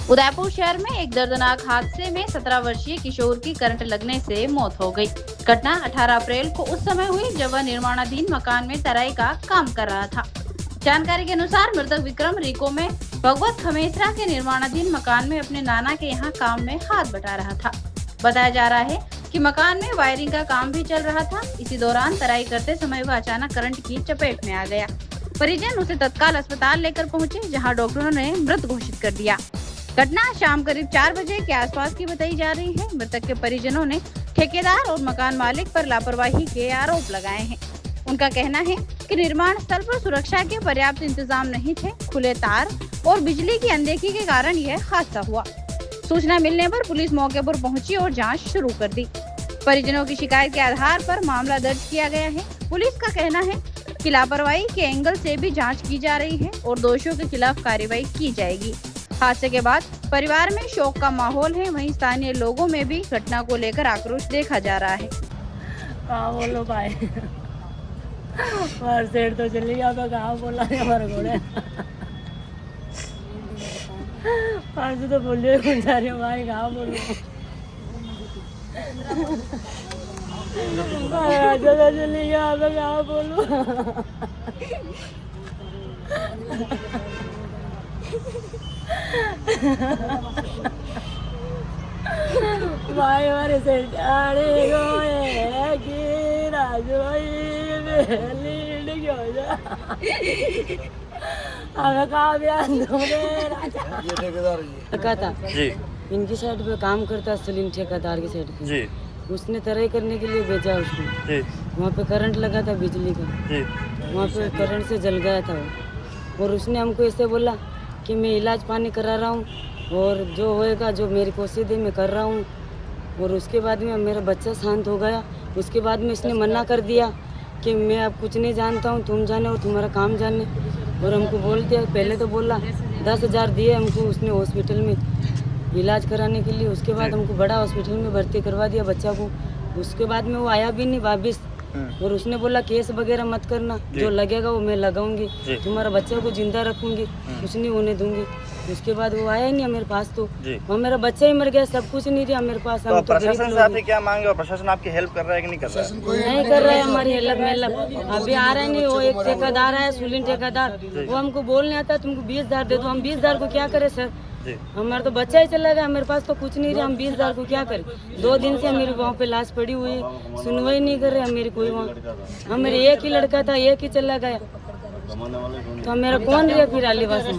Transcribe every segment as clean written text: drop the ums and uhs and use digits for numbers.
उदयपुर शहर में एक दर्दनाक हादसे में 17 वर्षीय किशोर की करंट लगने से मौत हो गई। घटना 18 अप्रैल को उस समय हुई जब वह निर्माणाधीन मकान में तराई का काम कर रहा था। जानकारी के अनुसार मृतक विक्रम रिको में भगवत खमेसरा के निर्माणाधीन मकान में अपने नाना के यहाँ काम में हाथ बटा रहा था। बताया जा रहा है कि मकान में वायरिंग का काम भी चल रहा था। इसी दौरान तराई करते समय वह अचानक करंट की चपेट में आ गया। परिजन उसे तत्काल अस्पताल लेकर पहुंचे, जहां डॉक्टरों ने मृत घोषित कर दिया। घटना शाम करीब 4 बजे के आसपास की बताई जा रही है। मृतक के परिजनों ने ठेकेदार और मकान मालिक पर लापरवाही के आरोप लगाए हैं। उनका कहना है कि निर्माण स्थल पर सुरक्षा के पर्याप्त इंतजाम नहीं थे। खुले तार और बिजली की अनदेखी के कारण यह हादसा हुआ। सूचना मिलने पर पुलिस मौके पर पहुंची और जांच शुरू कर दी। परिजनों की शिकायत के आधार पर मामला दर्ज किया गया है। पुलिस का कहना है कि लापरवाही के एंगल से भी जांच की जा रही है और दोषियों के खिलाफ कार्रवाई की जाएगी। हादसे के बाद परिवार में शोक का माहौल है। वहीं स्थानीय लोगों में भी घटना को लेकर आक्रोश देखा जा रहा है। बोलो भाई, और सेठ तो चली गया तो कहाँ बोला हमारे घोड़े आज तो बोलिए गुजारी भाई कहाँ बोलो राजा तो चली गया तो कहाँ बोलो भाई हमारे सेठ गोए की राजू जी इनकी साइड पे काम करता है, सलीम ठेकेदार की साइड पे। जी उसने तराई करने के लिए भेजा उसको। जी वहाँ पे करंट लगा था बिजली का। जी वहाँ पे करंट से जल गया था वो। और उसने हमको ऐसे बोला कि मैं इलाज पानी करा रहा हूँ और जो होएगा जो मेरी कोशिश है मैं कर रहा हूँ। और उसके बाद में मेरा बच्चा शांत हो गया। उसके बाद में इसने मना कर दिया कि मैं अब कुछ नहीं जानता हूँ, तुम जाने और तुम्हारा काम जाने। और हमको बोल दिया, पहले तो बोला 10,000 दिए हमको उसने हॉस्पिटल में इलाज कराने के लिए। उसके बाद हमको बड़ा हॉस्पिटल में भर्ती करवा दिया बच्चा को। उसके बाद में वो आया भी नहीं वापिस। और उसने बोला केस वगैरह मत करना, जो लगेगा वो मैं लगाऊंगी, तुम्हारा बच्चा को जिंदा रखूंगी, कुछ नहीं होने दूंगी। उसके बाद वो आया ही नहीं मेरे पास। तो वो मेरा बच्चा ही मर गया, सब कुछ नहीं रहा मेरे पास। तो प्रशासन से आपने क्या मांगे और प्रशासन आपकी हेल्प कर रहा है कि नहीं कर रहा है? नहीं कर रहा है हमारी हेल्प। अभी आ रहा है नहीं। वो एक ठेकेदार है सुलीन ठेकेदार, वो हमको बोलने आता तुमको 20,000 दे दो। हम 20,000 को क्या करें सर? हमारा तो बच्चा ही चला गया, मेरे पास तो कुछ नहीं रहा। हम 20,000 को क्या करें? 2 दिन से मेरे वहाँ पे लाश पड़ी हुई है, सुनवाई नहीं कर रहे मेरी कोई वहाँ। हम मेरे एक ही लड़का था, एक ही चला गया, तो मेरा कौन रहा फिर अलीवास में?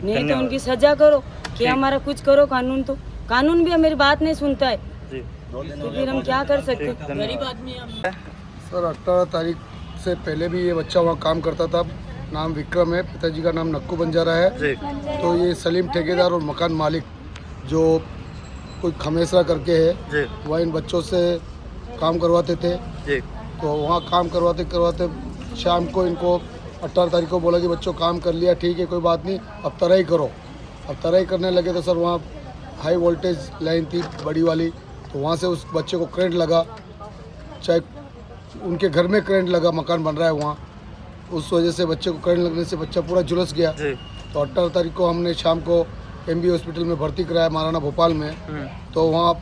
नहीं तो उनकी सजा करो कि हमारा कुछ करो। कानून तो कानून भी मेरी बात नहीं सुनता है, तो फिर हम क्या कर सकते? गरीब आदमी सर 18 तारीख से पहले भी ये बच्चा वहाँ काम करता था। नाम विक्रम है, पिताजी का नाम नक्कू बंजारा है। तो ये सलीम ठेकेदार और मकान मालिक जो कोई खमेसरा करके है, वह इन बच्चों से काम करवाते थे। तो वहाँ काम करवाते शाम को इनको 18 तारीख को बोला कि बच्चों काम कर लिया, ठीक है कोई बात नहीं, अब तराई करो। अब तराई करने लगे तो सर वहाँ हाई वोल्टेज लाइन थी बड़ी वाली, तो वहाँ से उस बच्चे को करंट लगा। चाहे उनके घर में करंट लगा, मकान बन रहा है वहाँ, उस वजह से बच्चे को करंट लगने से बच्चा पूरा झुलस गया। तो 18 तारीख को हमने शाम को MB हॉस्पिटल में भर्ती कराया महाराणा भोपाल में। तो वहाँ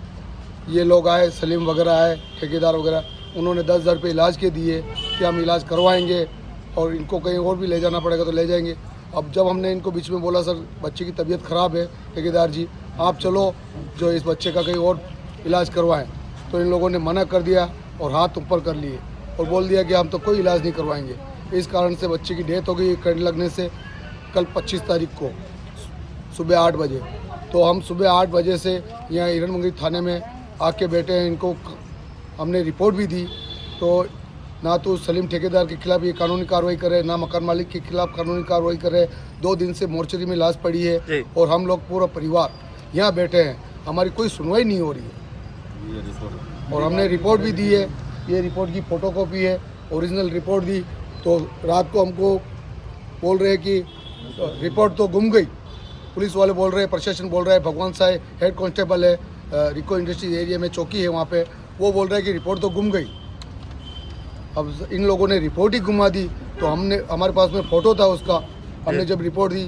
ये लोग आए, सलीम वगैरह आए, ठेकेदार वगैरह, उन्होंने 10,000 रुपये इलाज के दिए कि हम इलाज करवाएंगे और इनको कहीं और भी ले जाना पड़ेगा तो ले जाएंगे। अब जब हमने इनको बीच में बोला सर बच्चे की तबीयत ख़राब है, ठेकेदार जी आप चलो जो इस बच्चे का कहीं और इलाज करवाएं, तो इन लोगों ने मना कर दिया और हाथ ऊपर कर लिए और बोल दिया कि हम तो कोई इलाज नहीं करवाएंगे। इस कारण से बच्चे की डेथ हो गई करंट लगने से कल 25 तारीख को सुबह 8 बजे। तो हम सुबह 8 बजे से यहाँ हिरणमंगरी थाने में आके बैठे हैं। इनको हमने रिपोर्ट भी दी, तो ना तो सलीम ठेकेदार के खिलाफ ये कानूनी कार्रवाई करे, ना मकान मालिक के खिलाफ कानूनी कार्रवाई करे। 2 दिन से मोर्चरी में लाश पड़ी है और हम लोग पूरा परिवार यहाँ बैठे हैं, हमारी कोई सुनवाई नहीं हो रही है। और हमने रिपोर्ट भी दी है, ये रिपोर्ट की फ़ोटोकॉपी है, ओरिजिनल रिपोर्ट दी। तो रात को हमको बोल रहे हैं कि रिपोर्ट तो गुम गई, पुलिस वाले बोल रहे हैं, प्रशासन बोल रहा है, भगवान साहब हेड कांस्टेबल है रिको इंडस्ट्रीज एरिया में चौकी है वहाँ पे, वो बोल रहे हैं कि रिपोर्ट तो गुम गई। अब इन लोगों ने रिपोर्ट ही घुमा दी। तो हमने हमारे पास में फ़ोटो था उसका, हमने जब रिपोर्ट दी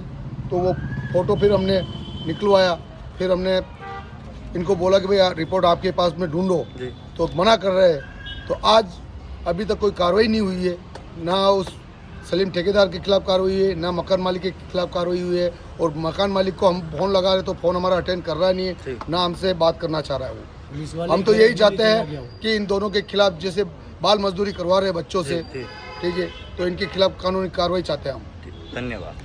तो वो फ़ोटो फिर हमने निकलवाया, फिर हमने इनको बोला कि भाई रिपोर्ट आपके पास में ढूंढो, तो मना कर रहे हैं। तो आज अभी तक कोई कार्रवाई नहीं हुई है, ना उस सलीम ठेकेदार के खिलाफ कार्रवाई हुई है, ना मकान मालिक के खिलाफ कार्रवाई हुई है। और मकान मालिक को हम फ़ोन लगा रहे तो फ़ोन हमारा अटेंड कर रहा नहीं है, ना हमसे बात करना चाह रहा है वो। हम तो यही चाहते हैं कि इन दोनों के खिलाफ, जैसे बाल मजदूरी करवा रहे हैं बच्चों से, ठीक है, तो इनके खिलाफ कानूनी कार्रवाई चाहते हैं हम। धन्यवाद।